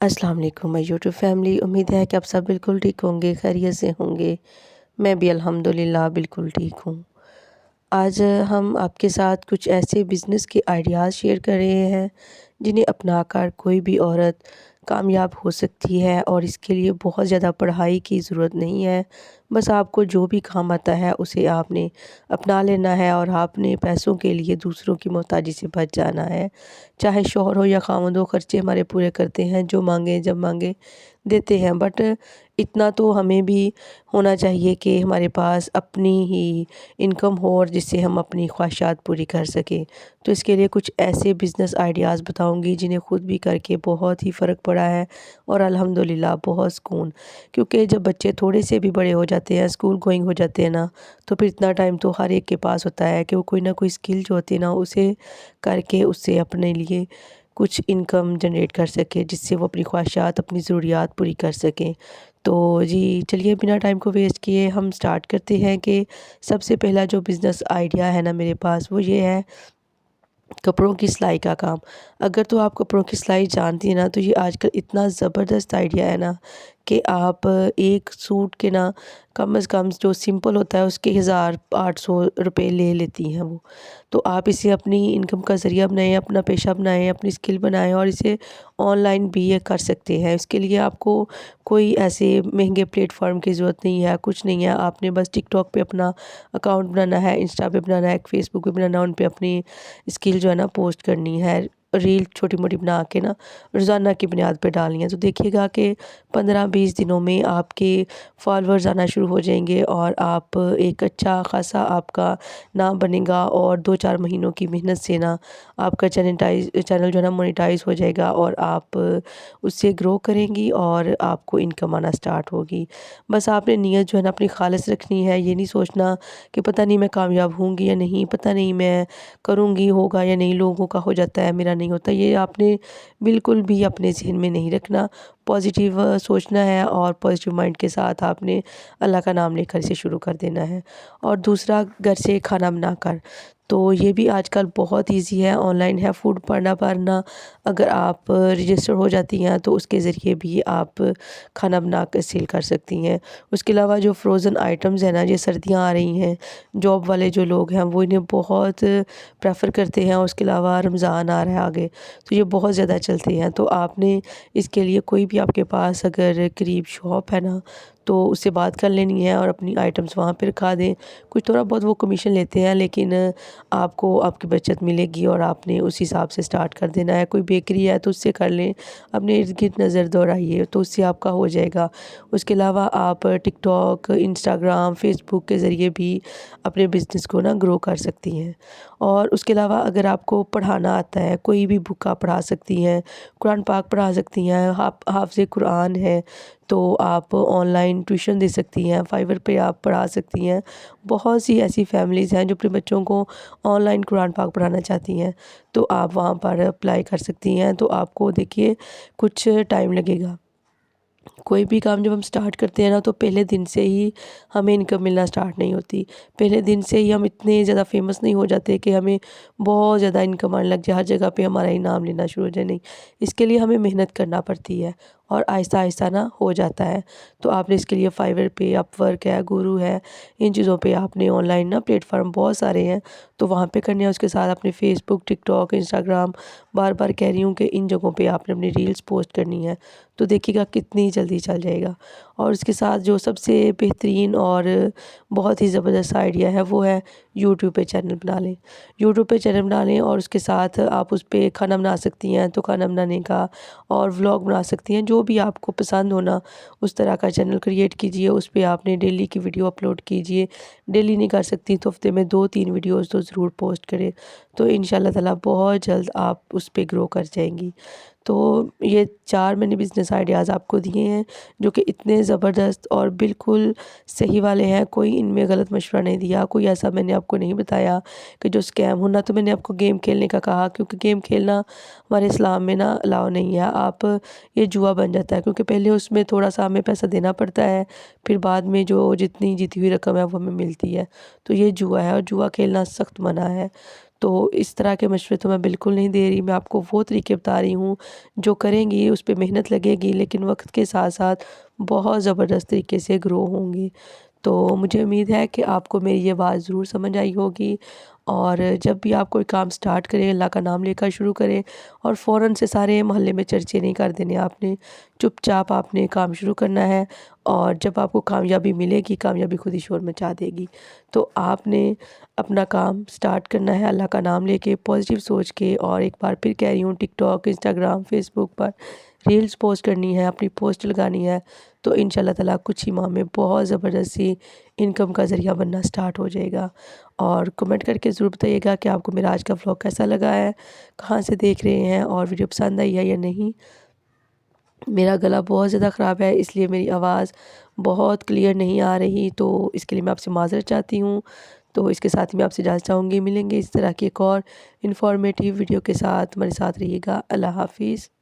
अस्सलाम वालेकुम my YouTube family. उम्मीद है कि आप सब बिल्कुल ठीक होंगे, खैरियत से होंगे। मैं भी अल्हम्दुलिल्लाह बिल्कुल ठीक हूँ। आज हम आपके साथ कुछ ऐसे बिज़नेस के आइडियाज़ शेयर कर रहे हैं जिन्हें अपनाकर कोई भी औरत कामयाब हो सकती है, और इसके लिए बहुत ज़्यादा पढ़ाई की ज़रूरत नहीं है। बस आपको जो भी काम आता है उसे आपने अपना लेना है, और आपने पैसों के लिए दूसरों की मोहताजी से बच जाना है। चाहे शौहर हो या खामद हो, खर्चे हमारे पूरे करते हैं, जो मांगे जब मांगे देते हैं। बट इतना तो हमें भी होना चाहिए कि हमारे पास अपनी ही इनकम हो, और जिससे हम अपनी ख्वाहिशात पूरी कर सकें। तो इसके लिए कुछ ऐसे बिज़नेस आइडियाज़ बताऊंगी जिन्हें खुद भी करके बहुत ही फ़र्क पड़ा है, और अल्हम्दुलिल्लाह बहुत सुकून। क्योंकि जब बच्चे थोड़े से भी बड़े हो जाते हैं, स्कूल गोइंग हो जाते हैं ना, तो फिर इतना टाइम तो हर एक के पास होता है कि वो कोई ना कोई स्किल जो होती है ना, उसे करके उससे अपने लिए कुछ इनकम जनरेट कर सके, जिससे वो अपनी ख्वाहिशात, अपनी ज़रूरियात पूरी कर सकें। तो जी चलिए, बिना टाइम को वेस्ट किए हम स्टार्ट करते हैं कि सबसे पहला जो बिज़नेस आइडिया है ना मेरे पास, वो ये है कपड़ों की सिलाई का काम। अगर तो आप कपड़ों की सिलाई जानती हैं ना, तो ये आजकल इतना ज़बरदस्त आइडिया है ना कि आप एक सूट के ना कम से कम जो सिंपल होता है उसके 1800 रुपये ले लेती हैं वो। तो आप इसे अपनी इनकम का ज़रिया बनाएँ, अपना पेशा बनाएँ, अपनी स्किल बनाएँ, और इसे ऑनलाइन भी ये कर सकते हैं। इसके लिए आपको कोई ऐसे महंगे प्लेटफ़ॉर्म की ज़रूरत नहीं है, कुछ नहीं है। आपने बस टिकटॉक पे अपना अकाउंट बनाना है, इंस्टा पे बनाना है, फेसबुक पे बनाना है, उन पे अपनी स्किल जो है ना पोस्ट करनी है। रील छोटी-मोटी बना के ना रोज़ाना की बुनियाद पे डालनी है। तो देखिएगा कि 15-20 दिनों में आपके फॉलोअर्स आना शुरू हो जाएँगे, और आप एक अच्छा ख़ासा आपका नाम बनेगा, और 2-4 महीनों की मेहनत से ना आपका चैनल जो है ना मोनेटाइज़ हो जाएगा, और आप उससे ग्रो करेंगी और आपको इनकम आना स्टार्ट होगी। बस आपने नीयत जो है ना अपनी खालिस रखनी है। ये नहीं सोचना कि पता नहीं मैं कामयाब होंगी या नहीं, पता नहीं मैं करूँगी होगा या नहीं, लोगों का हो जाता है मेरा नहीं होता। ये आपने बिल्कुल भी अपने ज़हन में नहीं रखना। पॉजिटिव सोचना है, और पॉजिटिव माइंड के साथ आपने अल्लाह का नाम लेकर इसे शुरू कर देना है। और दूसरा, घर से खाना बनाकर, तो ये भी आजकल बहुत ईज़ी है, ऑनलाइन है फूड पढ़ना। अगर आप रजिस्टर हो जाती हैं तो उसके ज़रिए भी आप खाना बना कर सेल कर सकती हैं। उसके अलावा जो फ्रोज़न आइटम्स हैं ना, ये सर्दियाँ आ रही हैं, जॉब वाले जो लोग हैं वो इन्हें बहुत प्रेफ़र करते हैं। उसके अलावा रमज़ान आ रहा है आगे, तो ये बहुत ज़्यादा चलते हैं। तो आपने इसके लिए कोई भी आपके पास अगर करीब शॉप है ना, तो उससे बात कर लेनी है, और अपनी आइटम्स वहाँ पे रखा दें। कुछ थोड़ा बहुत वो कमीशन लेते हैं, लेकिन आपको आपकी बचत मिलेगी, और आपने उस हिसाब से स्टार्ट कर देना है। कोई बेकरी है तो उससे कर लें, अपने इर्द-गिर्द नज़र दौड़ाइए, तो उससे आपका हो जाएगा। उसके अलावा आप टिकटॉक, इंस्टाग्राम, फेसबुक के ज़रिए भी अपने बिज़नेस को ना ग्रो कर सकती हैं। और उसके अलावा अगर आपको पढ़ाना आता है, कोई भी बुक आप पढ़ा सकती हैं, कुरान पाक पढ़ा सकती हैं, हाफ़िज़ कुरान है, तो आप ऑनलाइन ट्यूशन दे सकती हैं, फाइवर पे आप पढ़ा सकती हैं। बहुत सी ऐसी फैमिलीज़ हैं जो अपने बच्चों को ऑनलाइन कुरान पाक पढ़ाना चाहती हैं, तो आप वहाँ पर अप्लाई कर सकती हैं। तो आपको देखिए कुछ टाइम लगेगा। कोई भी काम जब हम स्टार्ट करते हैं ना, तो पहले दिन से ही हमें इनकम मिलना स्टार्ट नहीं होती। पहले दिन से ही हम इतने ज़्यादा फेमस नहीं हो जाते कि हमें बहुत ज़्यादा इनकम आने लग जाए, हर जगह पे हमारा ही नाम लेना शुरू हो जाए, नहीं। इसके लिए हमें मेहनत करना पड़ती है, और आहिस्ता-आहिस्ता ना हो जाता है। तो आपने इसके लिए फाइवर पे, अपवर्क है, गुरु है, इन चीज़ों पे आपने ऑनलाइन ना प्लेटफ़ॉर्म बहुत सारे हैं, तो वहाँ पे करने हैं। उसके साथ अपने फेसबुक, टिकटॉक, इंस्टाग्राम, बार-बार कह रही हूँ कि इन जगहों पे आपने अपनी रील्स पोस्ट करनी है। तो देखिएगा कितनी जल्दी चल जाएगा। और उसके साथ जो सबसे बेहतरीन और बहुत ही ज़बरदस्त आइडिया है, वो है यूट्यूब पे चैनल बना लें। यूट्यूब पे चैनल बना लें, और उसके साथ आप उस पे खाना बना सकती हैं, तो खाना बनाने का, और व्लॉग बना सकती हैं। जो भी आपको पसंद हो ना, उस तरह का चैनल क्रिएट कीजिए। उस पे आपने डेली की वीडियो अपलोड कीजिए। डेली नहीं कर सकती तो हफ्ते में 2-3 वीडियोज़ तो ज़रूर पोस्ट करें। तो इंशाल्लाह ताला बहुत जल्द आप उस पे ग्रो कर जाएँगी। तो ये 4 मैंने बिज़नेस आइडियाज़ आपको दिए हैं, जो कि इतने ज़बरदस्त और बिल्कुल सही वाले हैं। कोई इनमें गलत मशवरा नहीं दिया, कोई ऐसा मैंने आपको नहीं बताया कि जो स्कैम हो। ना तो मैंने आपको गेम खेलने का कहा, क्योंकि गेम खेलना हमारे इस्लाम में ना अलाउ नहीं है। आप, ये जुआ बन जाता है, क्योंकि पहले उसमें थोड़ा-सा हमें पैसा देना पड़ता है, फिर बाद में जो जितनी जीती हुई रकम है वो हमें मिलती है। तो ये जुआ है, और जुआ खेलना सख्त मना है। تو اس طرح کے مشورے تو میں بالکل نہیں دے رہی، میں آپ کو وہ طریقے بتا رہی ہوں جو کریں گی اس پہ محنت لگے گی لیکن وقت کے ساتھ ساتھ بہت زبردست طریقے سے گرو ہوں گی۔ تو مجھے امید ہے کہ آپ کو میری یہ بات ضرور سمجھ آئی ہوگی، اور جب بھی آپ کوئی کام سٹارٹ کریں اللہ کا نام لے کر شروع کریں، اور فوراً سے سارے محلے میں چرچے نہیں کر دینے، آپ نے چپ چاپ آپ نے کام شروع کرنا ہے، اور جب آپ کو کامیابی ملے گی کامیابی خود ہی شور مچا دے گی۔ تو آپ نے اپنا کام سٹارٹ کرنا ہے اللہ کا نام لے کے، پازیٹیو سوچ کے، اور ایک بار پھر کہہ رہی ہوں ٹک ٹاک، انسٹاگرام، فیس بک پر ریلز پوسٹ کرنی ہے، اپنی پوسٹ لگانی ہے، تو انشاءاللہ تعالیٰ کچھ ہی ماہ میں بہت زبردست سی انکم کا ذریعہ بننا سٹارٹ ہو جائے گا۔ اور کمنٹ کر کے ضرور بتائیے گا کہ آپ کو میرا آج کا ولاگ کیسا لگا ہے، کہاں سے دیکھ رہے ہیں، اور ویڈیو پسند آئی ہے یا نہیں۔ میرا گلا بہت زیادہ خراب ہے اس لیے میری آواز بہت کلیئر نہیں آ رہی، تو اس کے لیے میں آپ سے معذرت چاہتی ہوں۔ تو اس کے ساتھ ہی میں آپ سے اجازت چاہوں گی، ملیں گے اس طرح کی ایک اور انفارمیٹیو ویڈیو کے ساتھ، ہمارے ساتھ رہیے گا۔ اللہ حافظ۔